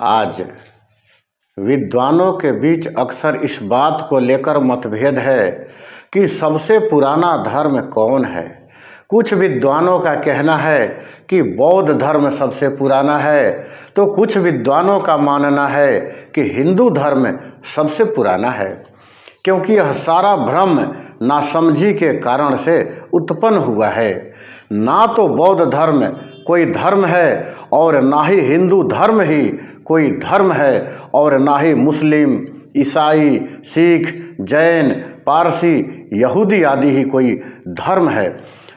आज विद्वानों के बीच अक्सर इस बात को लेकर मतभेद है कि सबसे पुराना धर्म कौन है। कुछ विद्वानों का कहना है कि बौद्ध धर्म सबसे पुराना है, तो कुछ विद्वानों का मानना है कि हिंदू धर्म सबसे पुराना है, क्योंकि यह सारा भ्रम नासमझी के कारण से उत्पन्न हुआ है। ना तो बौद्ध धर्म कोई धर्म है और ना ही हिंदू धर्म ही कोई धर्म है, और ना ही मुस्लिम, ईसाई, सिख, जैन, पारसी, यहूदी आदि ही कोई धर्म है।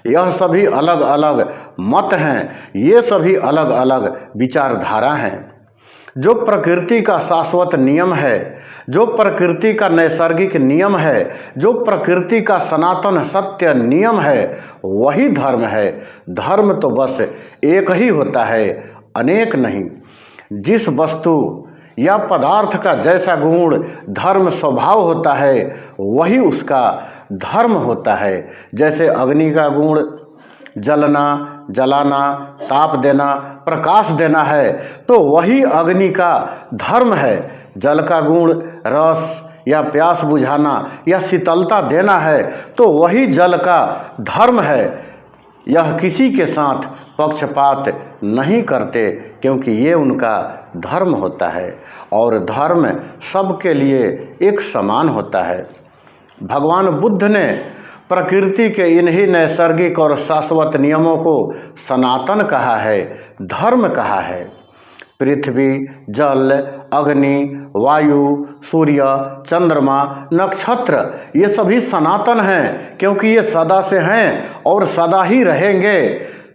यह सभी अलग अलग मत हैं, ये सभी अलग अलग विचारधारा हैं। जो प्रकृति का शाश्वत नियम है, जो प्रकृति का नैसर्गिक नियम है, जो प्रकृति का सनातन सत्य नियम है, वही धर्म है। धर्म तो बस एक ही होता है, अनेक नहीं। जिस वस्तु या पदार्थ का जैसा गुण धर्म स्वभाव होता है, वही उसका धर्म होता है। जैसे अग्नि का गुण जलना, जलाना, ताप देना, प्रकाश देना है, तो वही अग्नि का धर्म है। जल का गुण रस या प्यास बुझाना या शीतलता देना है, तो वही जल का धर्म है। यह किसी के साथ पक्षपात नहीं करते, क्योंकि ये उनका धर्म होता है, और धर्म सबके लिए एक समान होता है। भगवान बुद्ध ने प्रकृति के इन्हीं नैसर्गिक और शाश्वत नियमों को सनातन कहा है, धर्म कहा है। पृथ्वी, जल, अग्नि, वायु, सूर्य, चंद्रमा, नक्षत्र, ये सभी सनातन हैं, क्योंकि ये सदा से हैं और सदा ही रहेंगे।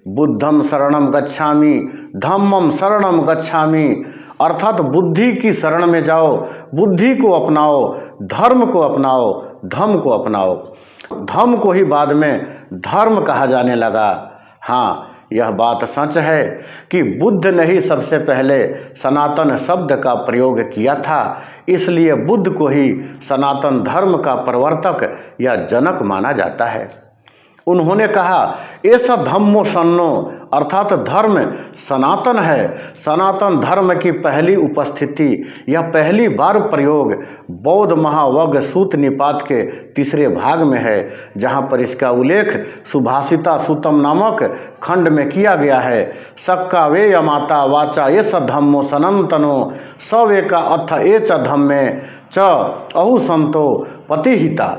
बुद्धम शरणम गच्छामि, धम्मम शरणम गच्छामि, अर्थात बुद्धि की शरण में जाओ, बुद्धि को अपनाओ, धर्म को अपनाओ, धम्म को अपनाओ। धम्म को ही बाद में धर्म कहा जाने लगा। हाँ, यह बात सच है कि बुद्ध ने ही सबसे पहले सनातन शब्द का प्रयोग किया था, इसलिए बुद्ध को ही सनातन धर्म का प्रवर्तक या जनक माना जाता है। उन्होंने कहा, ऐसा धम्मो सन्नो, अर्थात धर्म सनातन है। सनातन धर्म की पहली उपस्थिति या पहली बार प्रयोग बौद्ध महावग्ग सूत निपात के 3 भाग में है, जहाँ पर इसका उल्लेख सुभाषिता सूतम नामक खंड में किया गया है। सक्का वे यमाता वाचा ये स धम्मो सनातनो सवेका अथ ए च धम्मे च अहु संतो पतिहिता।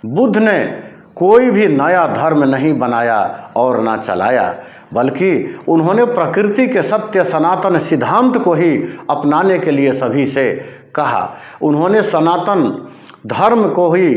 बुद्ध ने कोई भी नया धर्म नहीं बनाया और ना चलाया, बल्कि उन्होंने प्रकृति के सत्य सनातन सिद्धांत को ही अपनाने के लिए सभी से कहा। उन्होंने सनातन धर्म को ही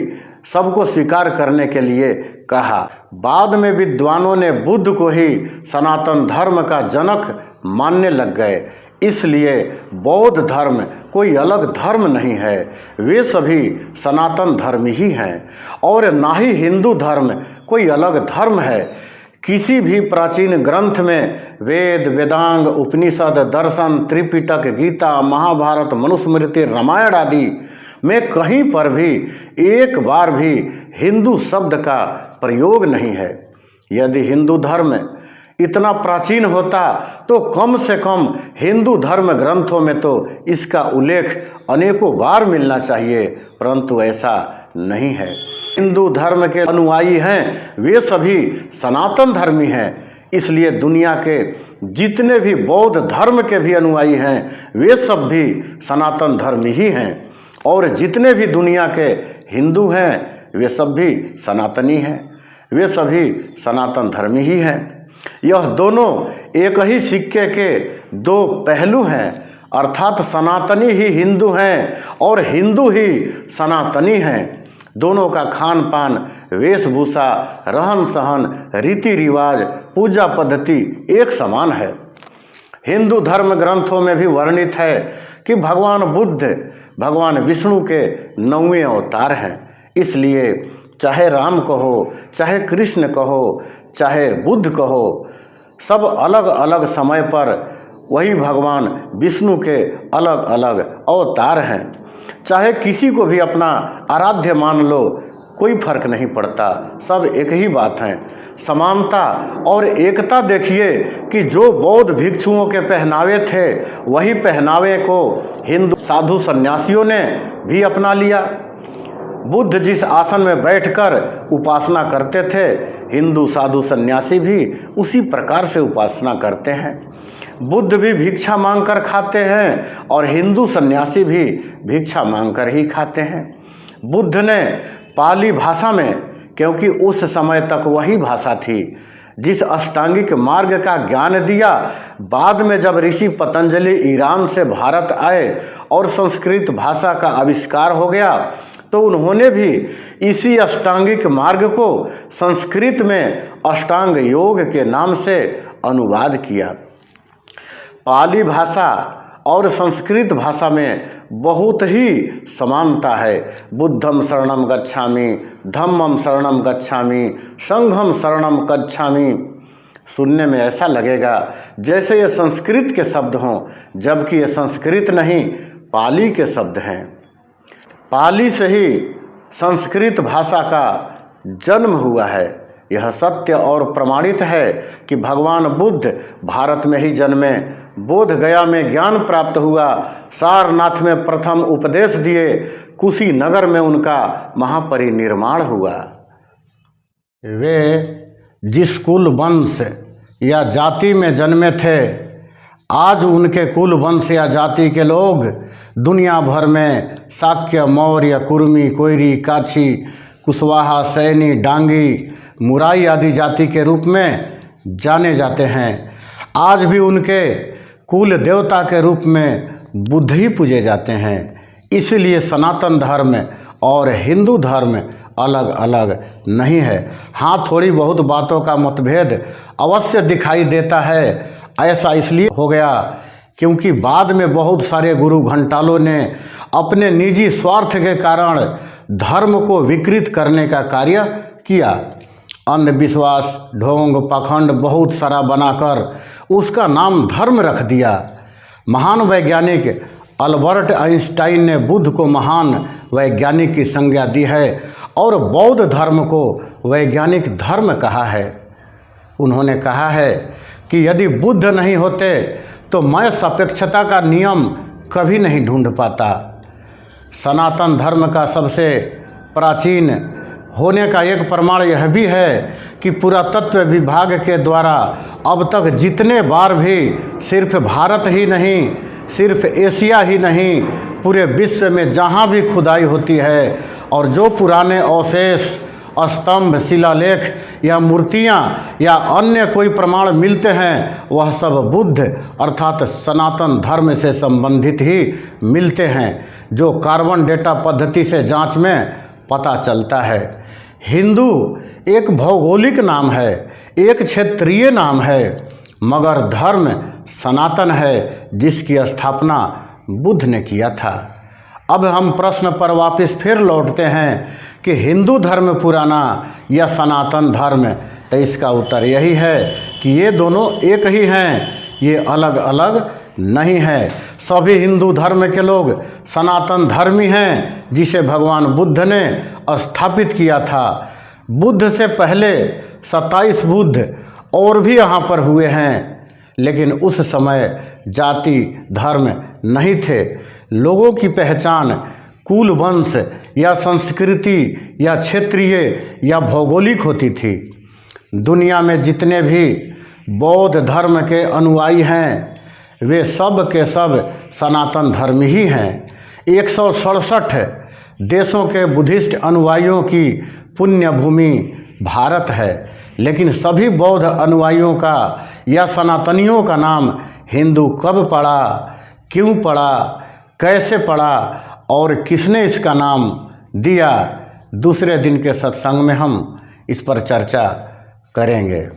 सबको स्वीकार करने के लिए कहा। बाद में विद्वानों ने बुद्ध को ही सनातन धर्म का जनक मानने लग गए। इसलिए बौद्ध धर्म कोई अलग धर्म नहीं है, वे सभी सनातन धर्म ही हैं, और ना ही हिंदू धर्म कोई अलग धर्म है। किसी भी प्राचीन ग्रंथ में वेद, वेदांग, उपनिषद, दर्शन, त्रिपिटक, गीता, महाभारत, मनुस्मृति, रामायण आदि में कहीं पर भी एक बार भी हिंदू शब्द का प्रयोग नहीं है। यदि हिंदू धर्म इतना प्राचीन होता तो कम से कम हिंदू धर्म ग्रंथों में तो इसका उल्लेख अनेकों बार मिलना चाहिए, परंतु ऐसा नहीं है। हिंदू धर्म के अनुयायी हैं, वे सभी सनातन धर्मी हैं। इसलिए दुनिया के जितने भी बौद्ध धर्म के भी अनुयायी हैं, वे सब भी सनातन धर्मी ही हैं, और जितने भी दुनिया के हिंदू हैं, वे सब भी सनातनी हैं, वे सभी सनातन धर्मी ही हैं। यह दोनों एक ही सिक्के के 2 पहलू हैं, अर्थात सनातनी ही हिंदू हैं और हिंदू ही सनातनी हैं। दोनों का खान पान, वेशभूषा, रहन सहन, रीति रिवाज, पूजा पद्धति एक समान है। हिंदू धर्म ग्रंथों में भी वर्णित है कि भगवान बुद्ध भगवान विष्णु के 9वें अवतार हैं। इसलिए चाहे राम कहो, चाहे कृष्ण कहो, चाहे बुद्ध कहो, सब अलग अलग समय पर वही भगवान विष्णु के अलग अलग अवतार हैं। चाहे किसी को भी अपना आराध्य मान लो, कोई फर्क नहीं पड़ता, सब एक ही बात है। समानता और एकता देखिए कि जो बौद्ध भिक्षुओं के पहनावे थे वही पहनावे को हिंदू साधु सन्यासियों ने भी अपना लिया। बुद्ध जिस आसन में बैठकर उपासना करते थे, हिंदू साधु सन्यासी भी उसी प्रकार से उपासना करते हैं। बुद्ध भी भिक्षा मांगकर खाते हैं और हिंदू सन्यासी भी भिक्षा मांगकर ही खाते हैं। बुद्ध ने पाली भाषा में, क्योंकि उस समय तक वही भाषा थी जिस अष्टांगिक मार्ग का ज्ञान दिया, बाद में जब ऋषि पतंजलि ईरान से भारत आए और संस्कृत भाषा का आविष्कार हो गया तो उन्होंने भी इसी अष्टांगिक मार्ग को संस्कृत में अष्टांग योग के नाम से अनुवाद किया। पाली भाषा और संस्कृत भाषा में बहुत ही समानता है। बुद्धम शरणम गच्छामि, धम्मम शरणम गच्छामि, संघम शरणम गच्छामि। सुनने में ऐसा लगेगा जैसे ये संस्कृत के शब्द हों, जबकि ये संस्कृत नहीं, पाली के शब्द हैं। पाली से ही संस्कृत भाषा का जन्म हुआ है। यह सत्य और प्रमाणित है कि भगवान बुद्ध भारत में ही जन्मे, बोध गया में ज्ञान प्राप्त हुआ, सारनाथ में प्रथम उपदेश दिए, कुशीनगर में उनका महापरिनिर्वाण हुआ। वे जिस कुल वंश या जाति में जन्मे थे, आज उनके कुल वंश या जाति के लोग दुनिया भर में शाक्य, मौर्य, कुर्मी, कोयरी, काछी, कुशवाहा, सैनी, डांगी, मुराई आदि जाति के रूप में जाने जाते हैं। आज भी उनके कुल देवता के रूप में बुद्ध ही पूजे जाते हैं। इसलिए सनातन धर्म और हिंदू धर्म अलग अलग नहीं है। हाँ, थोड़ी बहुत बातों का मतभेद अवश्य दिखाई देता है। ऐसा इसलिए हो गया क्योंकि बाद में बहुत सारे गुरु घंटालों ने अपने निजी स्वार्थ के कारण धर्म को विकृत करने का कार्य किया। अंधविश्वास, ढोंग, पाखंड बहुत सारा बनाकर उसका नाम धर्म रख दिया। महान वैज्ञानिक अल्बर्ट आइंस्टाइन ने बुद्ध को महान वैज्ञानिक की संज्ञा दी है और बौद्ध धर्म को वैज्ञानिक धर्म कहा है। उन्होंने कहा है कि यदि बुद्ध नहीं होते तो मैं सापेक्षता का नियम कभी नहीं ढूंढ पाता। सनातन धर्म का सबसे प्राचीन होने का एक प्रमाण यह भी है कि पुरातत्व विभाग के द्वारा अब तक जितने बार भी सिर्फ भारत ही नहीं, सिर्फ एशिया ही नहीं, पूरे विश्व में जहाँ भी खुदाई होती है और जो पुराने अवशेष, स्तंभ, शिलालेख या मूर्तियाँ या अन्य कोई प्रमाण मिलते हैं, वह सब बुद्ध अर्थात सनातन धर्म से संबंधित ही मिलते हैं, जो कार्बन डेटा पद्धति से जांच में पता चलता है। हिंदू एक भौगोलिक नाम है, एक क्षेत्रीय नाम है, मगर धर्म सनातन है जिसकी स्थापना बुद्ध ने किया था। अब हम प्रश्न पर वापस फिर लौटते हैं कि हिंदू धर्म पुराना या सनातन धर्म, तो इसका उत्तर यही है कि ये दोनों एक ही हैं, ये अलग अलग नहीं है। सभी हिंदू धर्म के लोग सनातन धर्मी हैं जिसे भगवान बुद्ध ने स्थापित किया था। बुद्ध से पहले 27 बुद्ध और भी यहाँ पर हुए हैं, लेकिन उस समय जाति धर्म नहीं थे। लोगों की पहचान कुल, वंश या संस्कृति या क्षेत्रीय या भौगोलिक होती थी। दुनिया में जितने भी बौद्ध धर्म के अनुयायी हैं वे सब के सब सनातन धर्म ही हैं। 167 देशों के बुद्धिस्ट अनुयायियों की पुण्य भूमि भारत है, लेकिन सभी बौद्ध अनुयायियों का या सनातनियों का नाम हिंदू कब पड़ा, क्यों पड़ा, कैसे पड़ा और किसने इसका नाम दिया, दूसरे दिन के सत्संग में हम इस पर चर्चा करेंगे।